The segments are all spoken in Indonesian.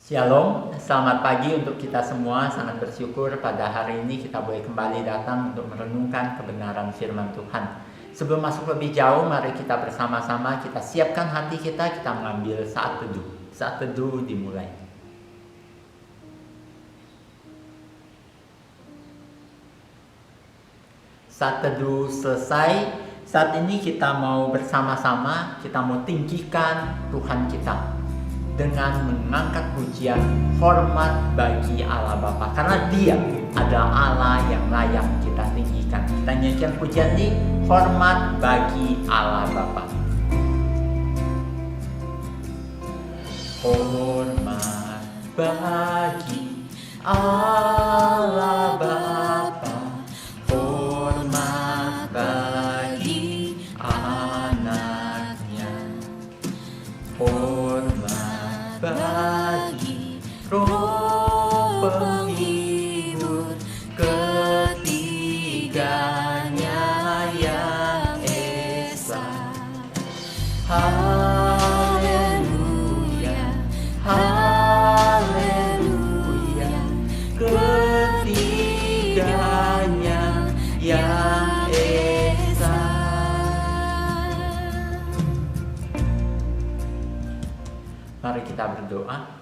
Shalom, selamat pagi untuk kita semua. Sangat bersyukur pada hari ini kita boleh kembali datang untuk merenungkan kebenaran firman Tuhan. Sebelum masuk lebih jauh, mari kita bersama-sama kita siapkan hati kita mengambil saat teduh. Saat teduh dimulai. Saat teduh selesai, saat ini kita mau bersama-sama, kita mau tinggikan Tuhan kita dengan mengangkat pujian hormat bagi Allah Bapa, karena Dia adalah Allah yang layak kita tinggikan. Kita nyanyikan pujian ini, hormat bagi Allah Bapa. Hormat bagi Allah Bapa, hormat bagi anaknya, hormat bagi Roh penghibur ketiganya yang esa. Haleluya, haleluya, ketiganya yang esa. Mari kita berdoa.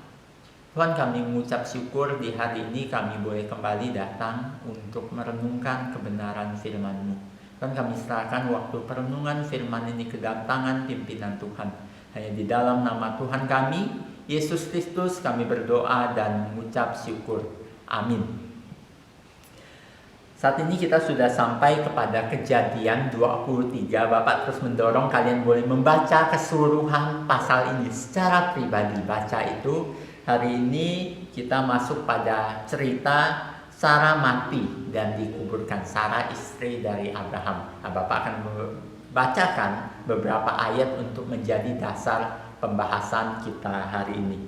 Tuhan, kami mengucap syukur di hari ini kami boleh kembali datang untuk merenungkan kebenaran firman-Mu. Tuhan, kami serahkan waktu perenungan firman ini ke dalam tangan pimpinan Tuhan. Hanya di dalam nama Tuhan kami, Yesus Kristus, kami berdoa dan mengucap syukur. Amin. Saat ini kita sudah sampai kepada Kejadian 23. Bapak terus mendorong kalian boleh membaca keseluruhan pasal ini secara pribadi. Baca itu. Hari ini kita masuk pada cerita Sarah mati dan dikuburkan. Sarah istri dari Abraham. Bapak akan membacakan beberapa ayat untuk menjadi dasar pembahasan kita hari ini.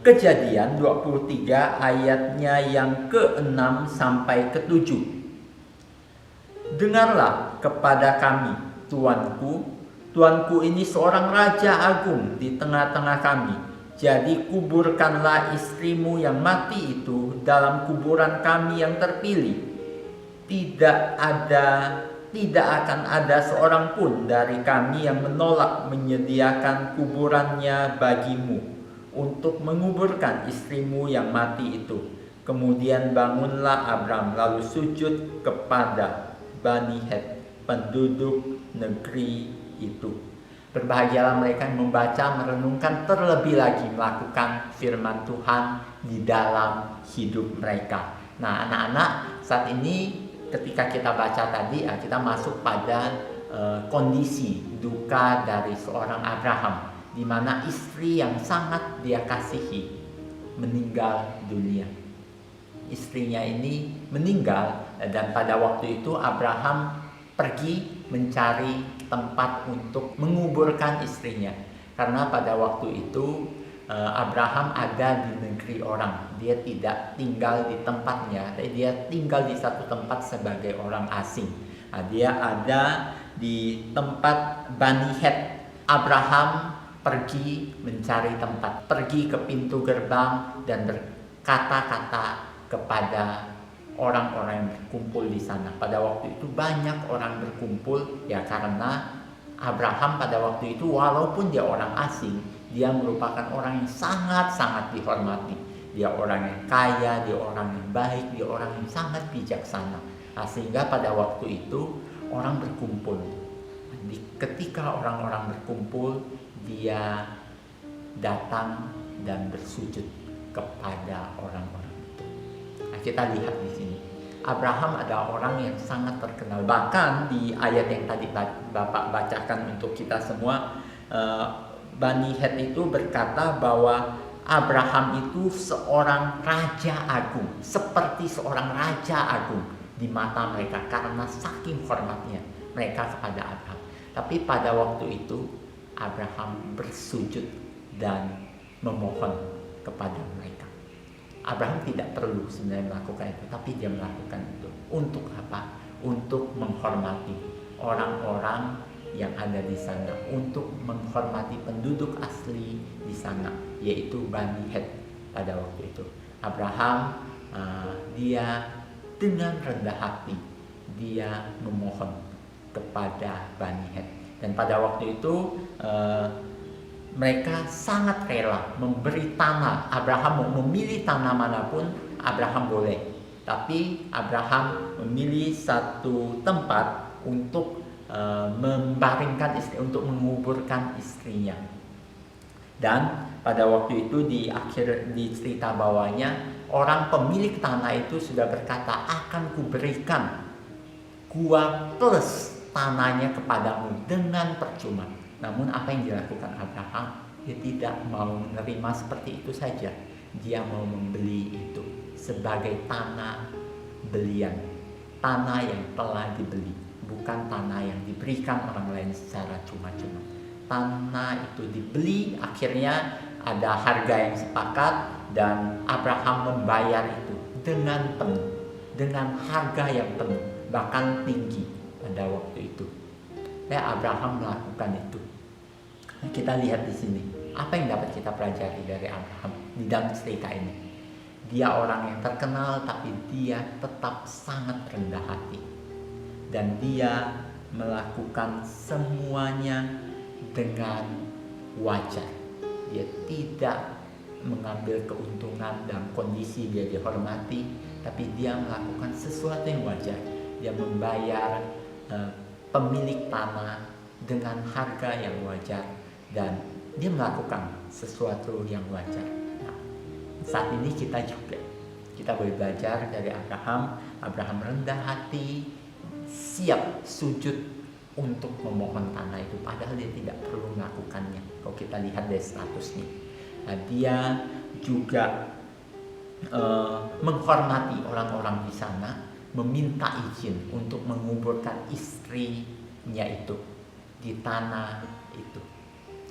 Kejadian 23 ayatnya yang ke-6 sampai ke-7. Dengarlah kepada kami, Tuanku. Tuanku ini seorang raja agung di tengah-tengah kami. Jadi kuburkanlah istrimu yang mati itu dalam kuburan kami yang terpilih. Tidak akan ada seorang pun dari kami yang menolak menyediakan kuburannya bagimu untuk menguburkan istrimu yang mati itu. Kemudian bangunlah Abram lalu sujud kepada Bani Het, penduduk negeri itu. Berbahagialah mereka yang membaca, merenungkan, terlebih lagi melakukan firman Tuhan di dalam hidup mereka. Nah, anak-anak, saat ini ketika kita baca tadi, kita masuk pada kondisi duka dari seorang Abraham, di mana istri yang sangat dia kasihi meninggal dunia. Istrinya ini meninggal, dan pada waktu itu Abraham pergi mencari tempat untuk menguburkan istrinya. Karena pada waktu itu Abraham ada di negeri orang. Dia tidak tinggal di tempatnya, dia tinggal di satu tempat sebagai orang asing. Dia ada di tempat Bani Het. Abraham pergi mencari tempat, pergi ke pintu gerbang dan berkata-kata kepada orang-orang yang berkumpul di sana. Pada waktu itu banyak orang berkumpul, ya karena Abraham pada waktu itu walaupun dia orang asing, dia merupakan orang yang sangat-sangat dihormati. Dia orang yang kaya, dia orang yang baik, dia orang yang sangat bijaksana. Sehingga pada waktu itu orang berkumpul. Ketika orang-orang berkumpul, dia datang dan bersujud kepada orang-orang itu. Kita lihat di sini, Abraham adalah orang yang sangat terkenal. Bahkan di ayat yang tadi Bapak bacakan untuk kita semua, Bani Het itu berkata bahwa Abraham itu seorang raja agung, seperti seorang raja agung di mata mereka karena saking hormatnya mereka kepada Abraham. Tapi pada waktu itu Abraham bersujud dan memohon kepada mereka. Abraham tidak perlu sebenarnya melakukan itu, tapi dia melakukan itu. Untuk apa? Untuk menghormati orang-orang yang ada di sana, untuk menghormati menghormati penduduk asli di sana, yaitu Bani Het pada waktu itu. Abraham dia dengan rendah hati dia memohon kepada Bani Het, dan pada waktu itu mereka sangat rela memberi tanah. Abraham mau memilih tanah manapun, Abraham boleh. Tapi Abraham memilih satu tempat untuk membaringkan istri, untuk menguburkan istrinya. Dan pada waktu itu di cerita bawahnya, orang pemilik tanah itu sudah berkata, akan kuberikan gua plus tanahnya kepadamu dengan percuma. Namun apa yang dilakukan Abraham? Dia tidak mau menerima seperti itu saja. Dia mau membeli itu sebagai tanah belian, tanah yang telah dibeli, bukan tanah yang diberikan orang lain secara cuma-cuma. Tanah itu dibeli, akhirnya ada harga yang sepakat, dan Abraham membayar itu dengan penuh, dengan harga yang penuh, bahkan tinggi pada waktu itu. Abraham melakukan itu. Nah, kita lihat di sini, apa yang dapat kita pelajari dari Abraham di dalam cerita ini? Dia orang yang terkenal, tapi dia tetap sangat rendah hati, dan dia melakukan semuanya dengan wajar. Dia tidak mengambil keuntungan dalam kondisi dia dihormati, tapi dia melakukan sesuatu yang wajar. Dia membayar pemilik tanah dengan harga yang wajar, dan dia melakukan sesuatu yang wajar. Nah, saat ini kita boleh belajar dari Abraham. Abraham rendah hati, siap sujud untuk memohon tanah itu, padahal dia tidak perlu melakukannya. Kalau kita lihat dari statusnya, nah, dia juga menghormati orang-orang di sana, meminta izin untuk menguburkan istrinya itu di tanah itu.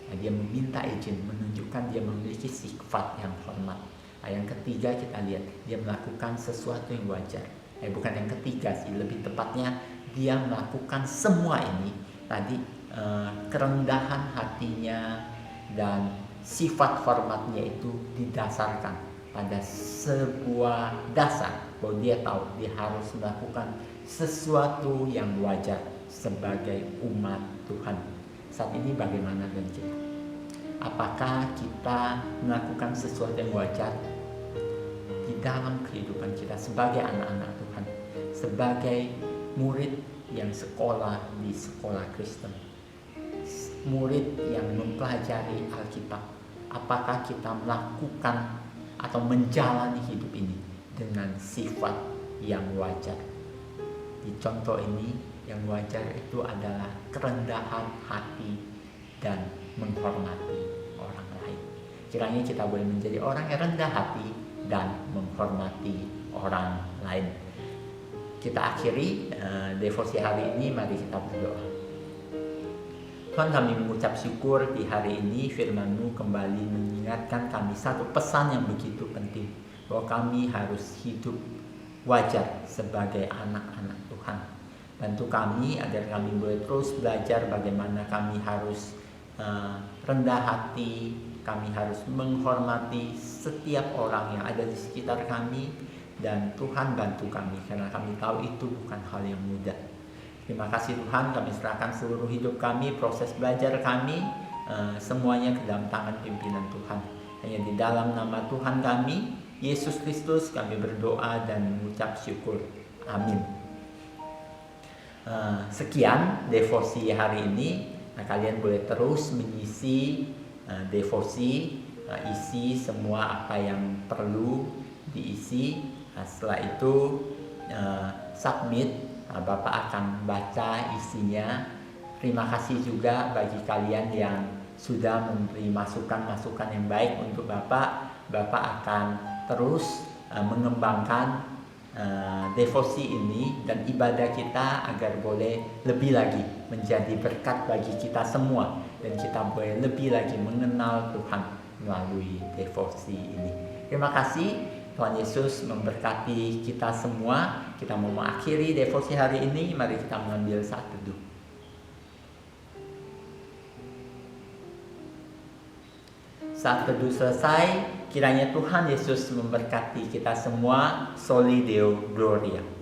Nah, dia meminta izin, menunjukkan dia memiliki sifat yang hormat. Nah, yang ketiga kita lihat, dia melakukan sesuatu yang wajar. Bukan yang ketiga sih, lebih tepatnya dia melakukan semua ini tadi, kerendahan hatinya dan sifat hormatnya itu didasarkan pada sebuah dasar bahwa dia tahu dia harus melakukan sesuatu yang wajar sebagai umat Tuhan. Saat ini bagaimana dengan kita? Apakah kita melakukan sesuatu yang wajar di dalam kehidupan kita sebagai anak-anak Tuhan, sebagai murid yang sekolah di sekolah Kristen, murid yang mempelajari Alkitab? Apakah kita melakukan atau menjalani hidup ini dengan sifat yang wajar? Di contoh ini, yang wajar itu adalah kerendahan hati dan menghormati orang lain. Kiranya kita boleh menjadi orang yang rendah hati dan menghormati orang lain. Kita akhiri devosi hari ini, mari kita berdoa. Tuhan, kami mengucap syukur di hari ini firman-Mu kembali mengingatkan kami satu pesan yang begitu penting, bahwa kami harus hidup wajar sebagai anak-anak Tuhan. Bantu kami agar kami boleh terus belajar bagaimana kami harus rendah hati, kami harus menghormati setiap orang yang ada di sekitar kami, dan Tuhan bantu kami karena kami tahu itu bukan hal yang mudah. Terima kasih Tuhan, kami serahkan seluruh hidup kami, proses belajar kami, semuanya ke dalam tangan pimpinan Tuhan. Hanya di dalam nama Tuhan kami, Yesus Kristus, kami berdoa dan mengucap syukur. Amin. Sekian devosi hari ini. Nah, kalian boleh terus mengisi devosi, isi semua apa yang perlu diisi. Nah, setelah itu submit, Bapak akan baca isinya. Terima kasih juga bagi kalian yang sudah memberi masukan-masukan yang baik untuk Bapak. Bapak akan terus mengembangkan devosi ini dan ibadah kita agar boleh lebih lagi menjadi berkat bagi kita semua, dan kita boleh lebih lagi mengenal Tuhan melalui devosi ini. Terima kasih, Tuhan Yesus memberkati kita semua. Kita mau mengakhiri devosi hari ini, mari kita mengambil saat teduh. Saat teduh selesai, kiranya Tuhan Yesus memberkati kita semua. Soli Deo Gloria.